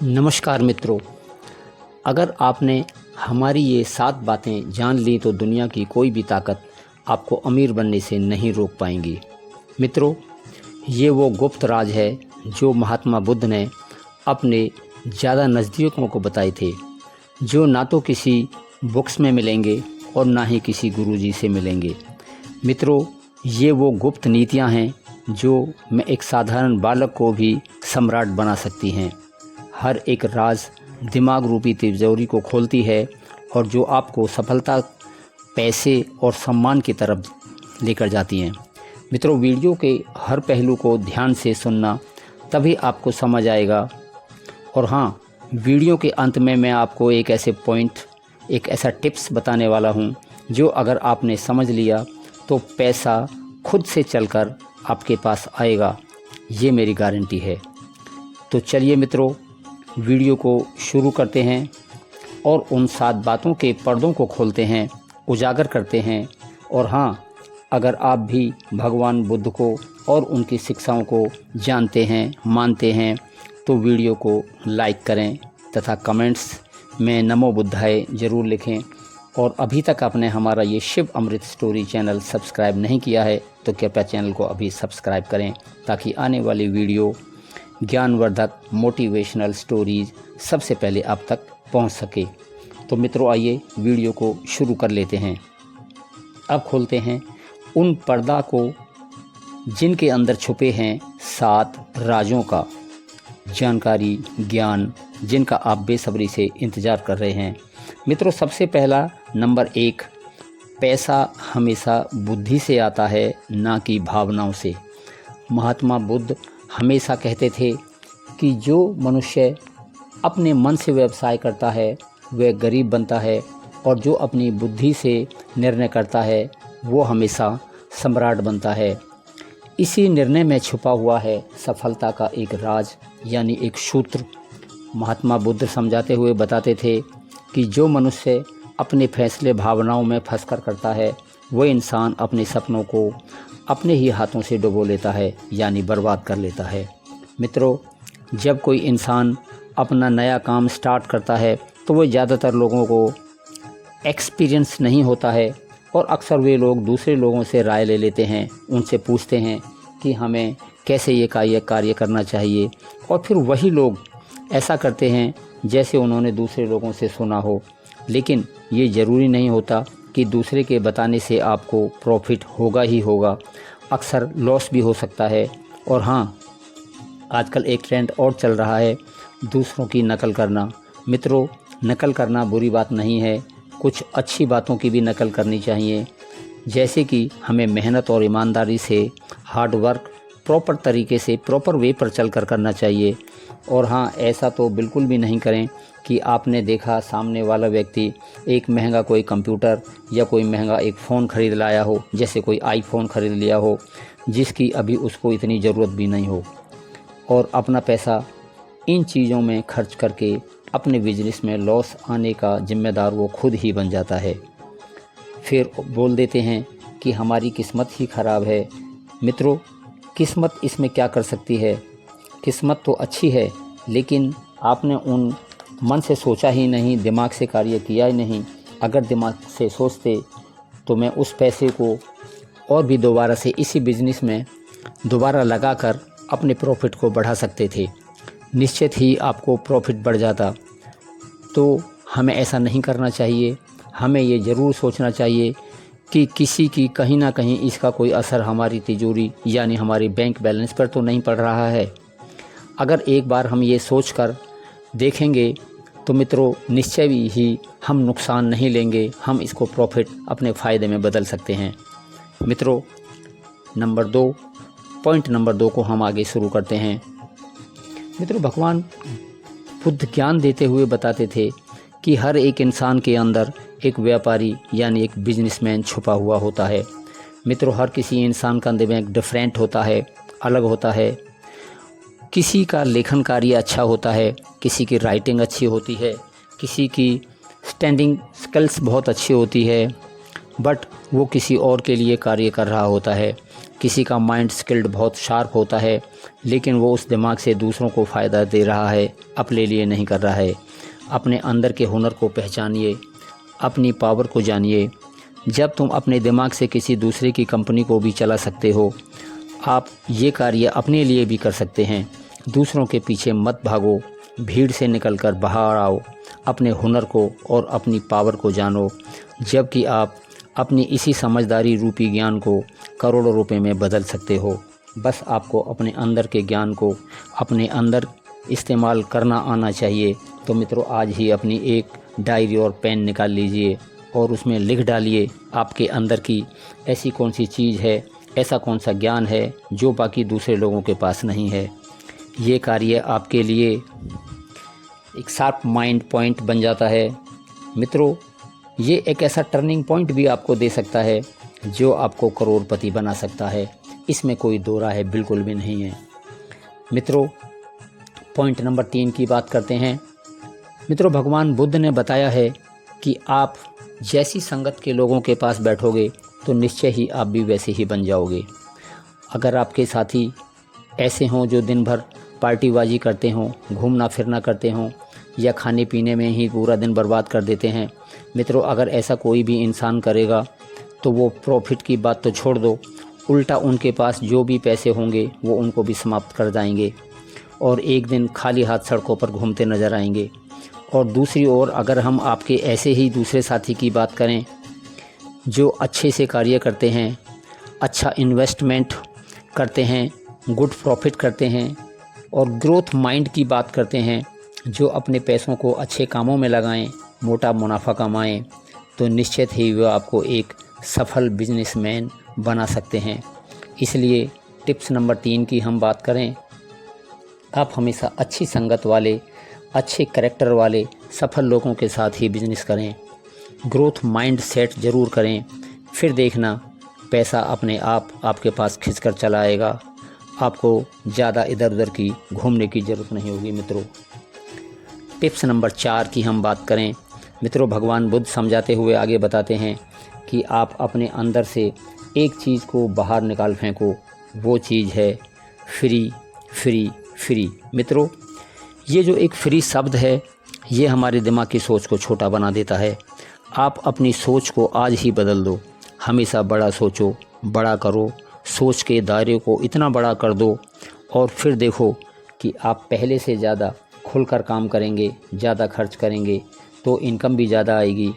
नमस्कार मित्रों, अगर आपने हमारी ये 7 बातें जान ली तो दुनिया की कोई भी ताकत आपको अमीर बनने से नहीं रोक पाएंगी। मित्रों, ये वो गुप्त राज है जो महात्मा बुद्ध ने अपने ज़्यादा नज़दीकों को बताए थे, जो ना तो किसी बुक्स में मिलेंगे और ना ही किसी गुरुजी से मिलेंगे। मित्रों, ये वो गुप्त नीतियाँ हैं जो मैं एक साधारण बालक को भी सम्राट बना सकती हैं। हर एक राज दिमाग रूपी तिजोरी को खोलती है और जो आपको सफलता, पैसे और सम्मान की तरफ लेकर जाती हैं। मित्रों, वीडियो के हर पहलू को ध्यान से सुनना, तभी आपको समझ आएगा। और हाँ, वीडियो के अंत में मैं आपको एक ऐसा टिप्स बताने वाला हूँ जो अगर आपने समझ लिया तो पैसा खुद से चलकर आपके पास आएगा, ये मेरी गारंटी है। तो चलिए मित्रों, वीडियो को शुरू करते हैं और उन 7 बातों के पर्दों को खोलते हैं, उजागर करते हैं। और हाँ, अगर आप भी भगवान बुद्ध को और उनकी शिक्षाओं को जानते हैं, मानते हैं, तो वीडियो को लाइक करें तथा कमेंट्स में नमो बुद्धाय ज़रूर लिखें। और अभी तक आपने हमारा ये शिव अमृत स्टोरी चैनल सब्सक्राइब नहीं किया है तो कृपया चैनल को अभी सब्सक्राइब करें, ताकि आने वाली वीडियो ज्ञानवर्धक मोटिवेशनल स्टोरीज़ सबसे पहले आप तक पहुंच सके। तो मित्रों, आइए वीडियो को शुरू कर लेते हैं। अब खोलते हैं उन पर्दा को जिनके अंदर छुपे हैं 7 राजों का जानकारी, ज्ञान, जिनका आप बेसब्री से इंतज़ार कर रहे हैं। मित्रों, सबसे पहला नंबर 1, पैसा हमेशा बुद्धि से आता है, ना कि भावनाओं से। महात्मा बुद्ध हमेशा कहते थे कि जो मनुष्य अपने मन से व्यवसाय करता है वह गरीब बनता है, और जो अपनी बुद्धि से निर्णय करता है वो हमेशा सम्राट बनता है। इसी निर्णय में छुपा हुआ है सफलता का एक राज, यानी एक सूत्र। महात्मा बुद्ध समझाते हुए बताते थे कि जो मनुष्य अपने फैसले भावनाओं में फंसकर करता है, वो इंसान अपने सपनों को अपने ही हाथों से डुबो लेता है, यानी बर्बाद कर लेता है। मित्रों, जब कोई इंसान अपना नया काम स्टार्ट करता है तो वो ज़्यादातर लोगों को एक्सपीरियंस नहीं होता है, और अक्सर वे लोग दूसरे लोगों से राय ले लेते हैं, उनसे पूछते हैं कि हमें कैसे ये कार्य करना चाहिए, और फिर वही लोग ऐसा करते हैं जैसे उन्होंने दूसरे लोगों से सुना हो। लेकिन ये ज़रूरी नहीं होता कि दूसरे के बताने से आपको प्रॉफिट होगा ही होगा, अक्सर लॉस भी हो सकता है। और हाँ, आजकल एक ट्रेंड और चल रहा है, दूसरों की नकल करना। मित्रों, नकल करना बुरी बात नहीं है, कुछ अच्छी बातों की भी नकल करनी चाहिए, जैसे कि हमें मेहनत और ईमानदारी से हार्ड वर्क प्रॉपर तरीके से, प्रॉपर वे पर चल कर करना चाहिए। और हाँ, ऐसा तो बिल्कुल भी नहीं करें कि आपने देखा सामने वाला व्यक्ति एक महंगा कोई कंप्यूटर या कोई महंगा एक फ़ोन ख़रीद लाया हो, जैसे कोई आईफोन ख़रीद लिया हो जिसकी अभी उसको इतनी ज़रूरत भी नहीं हो, और अपना पैसा इन चीज़ों में खर्च करके अपने बिजनेस में लॉस आने का जिम्मेदार वो खुद ही बन जाता है। फिर बोल देते हैं कि हमारी किस्मत ही ख़राब है। मित्रों, किस्मत इसमें क्या कर सकती है? किस्मत तो अच्छी है, लेकिन आपने उन मन से सोचा ही नहीं, दिमाग से कार्य किया ही नहीं। अगर दिमाग से सोचते तो मैं उस पैसे को और भी दोबारा से इसी बिज़नेस में दोबारा लगाकर अपने प्रॉफिट को बढ़ा सकते थे, निश्चित ही आपको प्रॉफिट बढ़ जाता। तो हमें ऐसा नहीं करना चाहिए। हमें ये ज़रूर सोचना चाहिए कि किसी की कहीं ना कहीं इसका कोई असर हमारी तिजोरी, यानी हमारी बैंक बैलेंस पर तो नहीं पड़ रहा है। अगर एक बार हम ये सोचकर देखेंगे तो मित्रों, निश्चय ही हम नुकसान नहीं लेंगे, हम इसको प्रॉफिट अपने फ़ायदे में बदल सकते हैं। मित्रों, पॉइंट नंबर 2 को हम आगे शुरू करते हैं। मित्रों, भगवान बुद्ध ज्ञान देते हुए बताते थे कि हर एक इंसान के अंदर एक व्यापारी, यानी एक बिजनेसमैन छुपा हुआ होता है। मित्रों, हर किसी इंसान का दिमाग डिफरेंट होता है, अलग होता है। किसी का लेखन कार्य अच्छा होता है, किसी की राइटिंग अच्छी होती है, किसी की स्टैंडिंग स्किल्स बहुत अच्छी होती है, बट वो किसी और के लिए कार्य कर रहा होता है। किसी का माइंड स्किल्ड बहुत शार्प होता है, लेकिन वो उस दिमाग से दूसरों को फ़ायदा दे रहा है, अपने लिए नहीं कर रहा है। अपने अंदर के हुनर को पहचानिए, अपनी पावर को जानिए। जब तुम अपने दिमाग से किसी दूसरे की कंपनी को भी चला सकते हो, आप ये कार्य अपने लिए भी कर सकते हैं। दूसरों के पीछे मत भागो, भीड़ से निकलकर बाहर आओ, अपने हुनर को और अपनी पावर को जानो, जबकि आप अपनी इसी समझदारी रूपी ज्ञान को करोड़ों रुपए में बदल सकते हो। बस आपको अपने अंदर के ज्ञान को अपने अंदर इस्तेमाल करना आना चाहिए। तो मित्रों, आज ही अपनी एक डायरी और पेन निकाल लीजिए और उसमें लिख डालिए आपके अंदर की ऐसी कौन सी चीज़ है, ऐसा कौन सा ज्ञान है जो बाकी दूसरे लोगों के पास नहीं है। ये कार्य आपके लिए एक शार्प माइंड पॉइंट बन जाता है। मित्रों, ये एक ऐसा टर्निंग पॉइंट भी आपको दे सकता है जो आपको करोड़पति बना सकता है। इसमें कोई दो राय बिल्कुल भी नहीं है। मित्रों, पॉइंट नंबर 3 की बात करते हैं। मित्रों, भगवान बुद्ध ने बताया है कि आप जैसी संगत के लोगों के पास बैठोगे तो निश्चय ही आप भी वैसे ही बन जाओगे। अगर आपके साथी ऐसे हों जो दिन भर पार्टीबाजी करते हों, घूमना फिरना करते हों या खाने पीने में ही पूरा दिन बर्बाद कर देते हैं, मित्रों, अगर ऐसा कोई भी इंसान करेगा तो वो प्रॉफिट की बात तो छोड़ दो, उल्टा उनके पास जो भी पैसे होंगे वो उनको भी समाप्त कर जाएंगे और एक दिन खाली हाथ सड़कों पर घूमते नज़र आएंगे। और दूसरी ओर अगर हम आपके ऐसे ही दूसरे साथी की बात करें जो अच्छे से कार्य करते हैं, अच्छा इन्वेस्टमेंट करते हैं, गुड प्रॉफिट करते हैं और ग्रोथ माइंड की बात करते हैं, जो अपने पैसों को अच्छे कामों में लगाएं, मोटा मुनाफा कमाएं, तो निश्चित ही वह आपको एक सफल बिजनेसमैन बना सकते हैं। इसलिए टिप्स नंबर 3 की हम बात करें, आप हमेशा अच्छी संगत वाले, अच्छे कैरेक्टर वाले, सफल लोगों के साथ ही बिजनेस करें। ग्रोथ माइंड सेट ज़रूर करें, फिर देखना पैसा अपने आप आपके पास खिंचकर चला आएगा। आपको ज़्यादा इधर उधर की घूमने की ज़रूरत नहीं होगी। मित्रों, टिप्स नंबर 4 की हम बात करें। मित्रों, भगवान बुद्ध समझाते हुए आगे बताते हैं कि आप अपने अंदर से एक चीज़ को बाहर निकाल फेंको, वो चीज़ है फ्री फ्री फ्री। मित्रों, ये जो एक फ्री शब्द है, ये हमारे दिमाग की सोच को छोटा बना देता है। आप अपनी सोच को आज ही बदल दो। हमेशा बड़ा सोचो, बड़ा करो, सोच के दायरे को इतना बड़ा कर दो और फिर देखो कि आप पहले से ज़्यादा खुलकर काम करेंगे, ज़्यादा खर्च करेंगे तो इनकम भी ज़्यादा आएगी,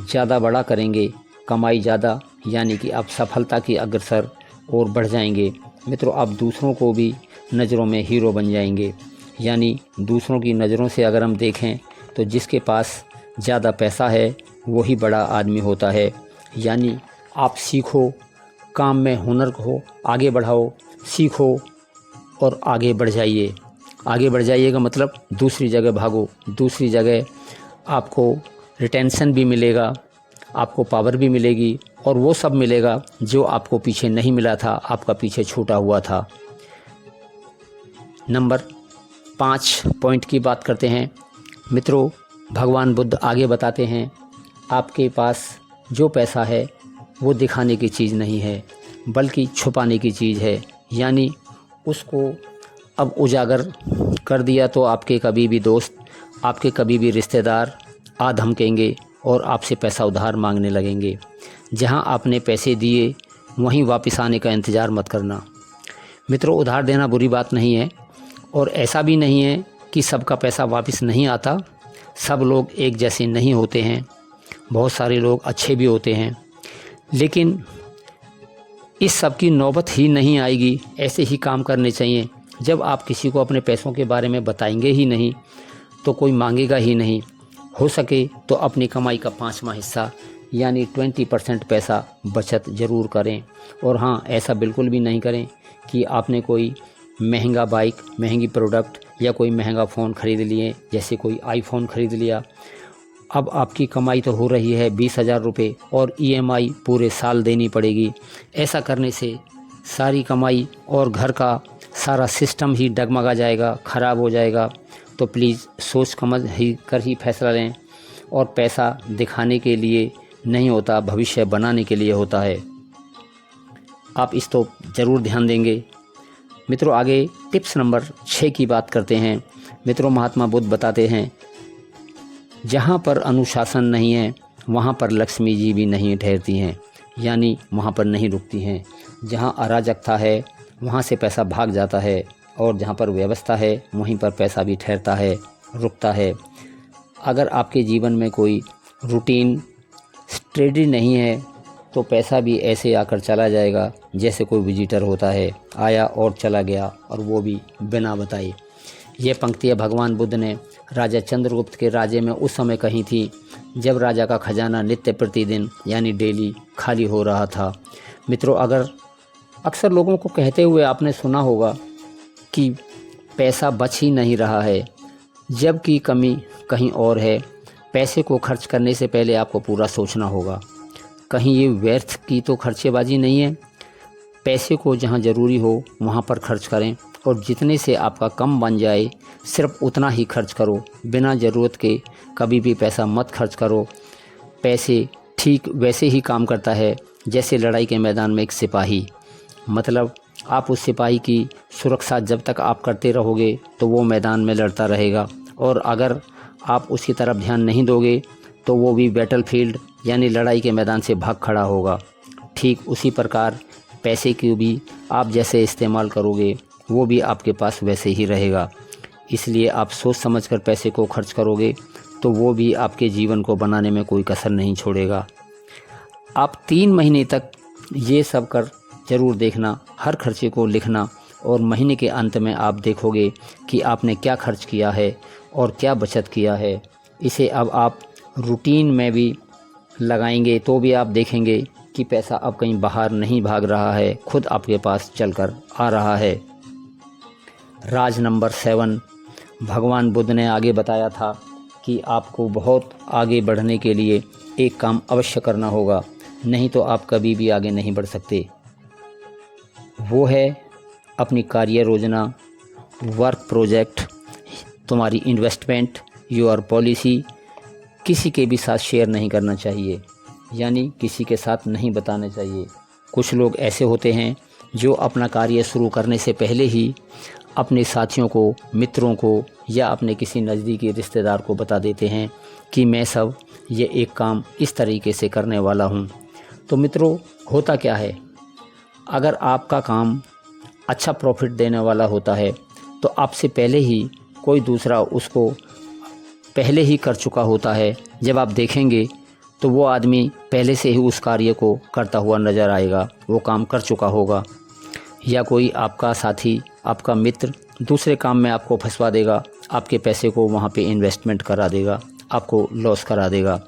ज़्यादा बड़ा करेंगे, कमाई ज़्यादा, यानी कि आप सफलता की अग्रसर और बढ़ जाएंगे। मित्रों, आप दूसरों को भी नज़रों में हीरो बन जाएंगे। यानी दूसरों की नज़रों से अगर हम देखें तो जिसके पास ज़्यादा पैसा है वही बड़ा आदमी होता है। यानी आप सीखो, काम में हुनर को आगे बढ़ाओ, सीखो और आगे बढ़ जाइए। आगे बढ़ जाइएगा मतलब दूसरी जगह भागो, दूसरी जगह आपको रिटेंशन भी मिलेगा, आपको पावर भी मिलेगी और वो सब मिलेगा जो आपको पीछे नहीं मिला था, आपका पीछे छूटा हुआ था। नंबर 5 पॉइंट की बात करते हैं। मित्रों, भगवान बुद्ध आगे बताते हैं, आपके पास जो पैसा है वो दिखाने की चीज़ नहीं है बल्कि छुपाने की चीज़ है। यानी उसको अब उजागर कर दिया तो आपके कभी भी दोस्त, आपके कभी भी रिश्तेदार आ धमकेंगे और आपसे पैसा उधार मांगने लगेंगे। जहां आपने पैसे दिए वहीं वापस आने का इंतज़ार मत करना। मित्रों, उधार देना बुरी बात नहीं है और ऐसा भी नहीं है कि सबका पैसा वापस नहीं आता। सब लोग एक जैसे नहीं होते हैं, बहुत सारे लोग अच्छे भी होते हैं, लेकिन इस सब की नौबत ही नहीं आएगी। ऐसे ही काम करने चाहिए। जब आप किसी को अपने पैसों के बारे में बताएंगे ही नहीं तो कोई मांगेगा ही नहीं। हो सके तो अपनी कमाई का 5वां हिस्सा यानी 20% पैसा बचत ज़रूर करें। और हाँ, ऐसा बिल्कुल भी नहीं करें कि आपने कोई महंगा बाइक, महंगी प्रोडक्ट या कोई महंगा फ़ोन ख़रीद लिए, जैसे कोई आईफोन ख़रीद लिया। अब आपकी कमाई तो हो रही है 20,000 रुपये और EMI पूरे साल देनी पड़ेगी। ऐसा करने से सारी कमाई और घर का सारा सिस्टम ही डगमगा जाएगा, ख़राब हो जाएगा। तो प्लीज़ सोच समझ कर ही फैसला लें। और पैसा दिखाने के लिए नहीं होता, भविष्य बनाने के लिए होता है। आप इस तो ज़रूर ध्यान देंगे। मित्रों, आगे टिप्स नंबर 6 की बात करते हैं। मित्रों, महात्मा बुद्ध बताते हैं, जहाँ पर अनुशासन नहीं है वहाँ पर लक्ष्मी जी भी नहीं ठहरती हैं, यानी वहाँ पर नहीं रुकती हैं। जहाँ अराजकता है वहाँ से पैसा भाग जाता है, और जहाँ पर व्यवस्था है वहीं पर पैसा भी ठहरता है, रुकता है। अगर आपके जीवन में कोई रूटीन स्टडी नहीं है तो पैसा भी ऐसे आकर चला जाएगा जैसे कोई विजिटर होता है, आया और चला गया, और वो भी बिना बताए। ये पंक्तियाँ भगवान बुद्ध ने राजा चंद्रगुप्त के राज्य में उस समय कही थी जब राजा का खजाना नित्य प्रतिदिन यानी डेली खाली हो रहा था। मित्रों, अक्सर लोगों को कहते हुए आपने सुना होगा कि पैसा बच ही नहीं रहा है, जबकि कमी कहीं और है। पैसे को खर्च करने से पहले आपको पूरा सोचना होगा, कहीं ये व्यर्थ की तो खर्चेबाजी नहीं है। पैसे को जहाँ ज़रूरी हो वहाँ पर खर्च करें, और जितने से आपका कम बन जाए सिर्फ उतना ही खर्च करो। बिना ज़रूरत के कभी भी पैसा मत खर्च करो। पैसे ठीक वैसे ही काम करता है जैसे लड़ाई के मैदान में एक सिपाही। मतलब आप उस सिपाही की सुरक्षा जब तक आप करते रहोगे तो वो मैदान में लड़ता रहेगा, और अगर आप उसकी तरफ ध्यान नहीं दोगे तो वो भी बैटलफील्ड यानी लड़ाई के मैदान से भाग खड़ा होगा। ठीक उसी प्रकार पैसे की भी आप जैसे इस्तेमाल करोगे वो भी आपके पास वैसे ही रहेगा। इसलिए आप सोच समझकर पैसे को खर्च करोगे तो वो भी आपके जीवन को बनाने में कोई कसर नहीं छोड़ेगा। आप 3 महीने तक ये सब कर ज़रूर देखना, हर खर्चे को लिखना, और महीने के अंत में आप देखोगे कि आपने क्या खर्च किया है और क्या बचत किया है। इसे अब आप रूटीन में भी लगाएंगे तो भी आप देखेंगे कि पैसा अब कहीं बाहर नहीं भाग रहा है, खुद आपके पास चलकर आ रहा है। राज नंबर 7, भगवान बुद्ध ने आगे बताया था कि आपको बहुत आगे बढ़ने के लिए एक काम अवश्य करना होगा, नहीं तो आप कभी भी आगे नहीं बढ़ सकते। वो है अपनी कार्य योजना, वर्क प्रोजेक्ट, तुम्हारी इन्वेस्टमेंट, योर पॉलिसी किसी के भी साथ शेयर नहीं करना चाहिए, यानी किसी के साथ नहीं बताना चाहिए। कुछ लोग ऐसे होते हैं जो अपना कार्य शुरू करने से पहले ही अपने साथियों को, मित्रों को या अपने किसी नज़दीकी रिश्तेदार को बता देते हैं कि मैं सब ये एक काम इस तरीके से करने वाला हूँ। तो मित्रों, होता क्या है, अगर आपका काम अच्छा प्रॉफिट देने वाला होता है तो आपसे पहले ही कोई दूसरा उसको पहले ही कर चुका होता है। जब आप देखेंगे तो वो आदमी पहले से ही उस कार्य को करता हुआ नज़र आएगा, वो काम कर चुका होगा। या कोई आपका साथी, आपका मित्र दूसरे काम में आपको फंसवा देगा, आपके पैसे को वहाँ पे इन्वेस्टमेंट करा देगा, आपको लॉस करा देगा।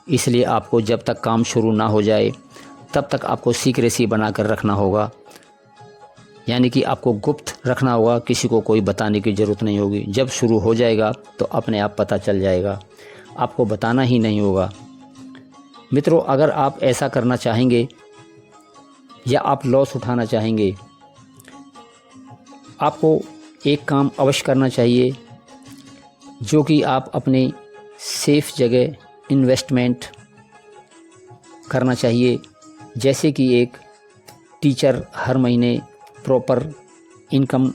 इसलिए आपको जब तक काम शुरू ना हो जाए तब तक आपको सीक्रेसी बना कर रखना होगा, यानी कि आपको गुप्त रखना होगा, किसी को कोई बताने की ज़रूरत नहीं होगी। जब शुरू हो जाएगा तो अपने आप पता चल जाएगा, आपको बताना ही नहीं होगा। मित्रों, अगर आप ऐसा करना चाहेंगे या आप लॉस उठाना चाहेंगे, आपको एक काम अवश्य करना चाहिए जो कि आप अपने सेफ जगह इन्वेस्टमेंट करना चाहिए। जैसे कि एक टीचर हर महीने प्रॉपर इनकम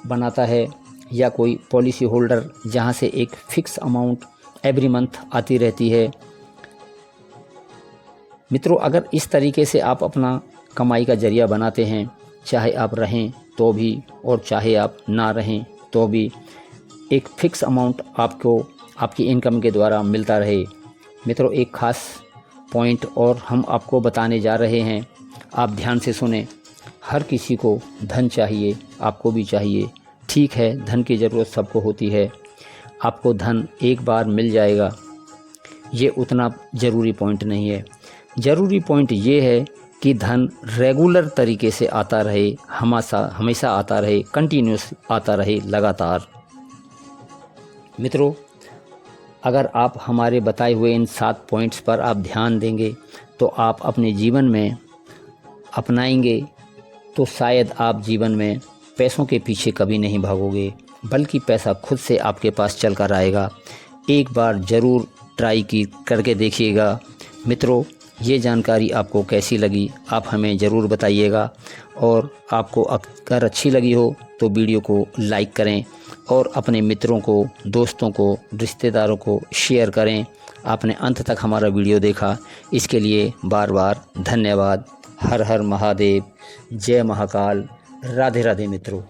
बनाता है, या कोई पॉलिसी होल्डर जहां से एक फ़िक्स अमाउंट एवरी मंथ आती रहती है। मित्रों, अगर इस तरीके से आप अपना कमाई का ज़रिया बनाते हैं, चाहे आप रहें तो भी और चाहे आप ना रहें तो भी एक फ़िक्स अमाउंट आपको आपकी इनकम के द्वारा मिलता रहे। मित्रों, एक ख़ास पॉइंट और हम आपको बताने जा रहे हैं, आप ध्यान से सुने। हर किसी को धन चाहिए, आपको भी चाहिए। ठीक है, धन की ज़रूरत सबको होती है, आपको धन एक बार मिल जाएगा, ये उतना ज़रूरी पॉइंट नहीं है। ज़रूरी पॉइंट ये है कि धन रेगुलर तरीके से आता रहे, हमेशा आता रहे, कंटिन्यूस आता रहे, लगातार। मित्रों, अगर आप हमारे बताए हुए इन 7 पॉइंट्स पर आप ध्यान देंगे तो आप अपने जीवन में अपनाएंगे तो शायद आप जीवन में पैसों के पीछे कभी नहीं भागोगे, बल्कि पैसा खुद से आपके पास चल कर आएगा। एक बार ज़रूर ट्राई करके देखिएगा। मित्रों, ये जानकारी आपको कैसी लगी आप हमें ज़रूर बताइएगा, और आपको अगर अच्छी लगी हो तो वीडियो को लाइक करें और अपने मित्रों को, दोस्तों को, रिश्तेदारों को शेयर करें। आपने अंत तक हमारा वीडियो देखा, इसके लिए बार बार धन्यवाद। हर हर महादेव, जय महाकाल, राधे राधे मित्रों।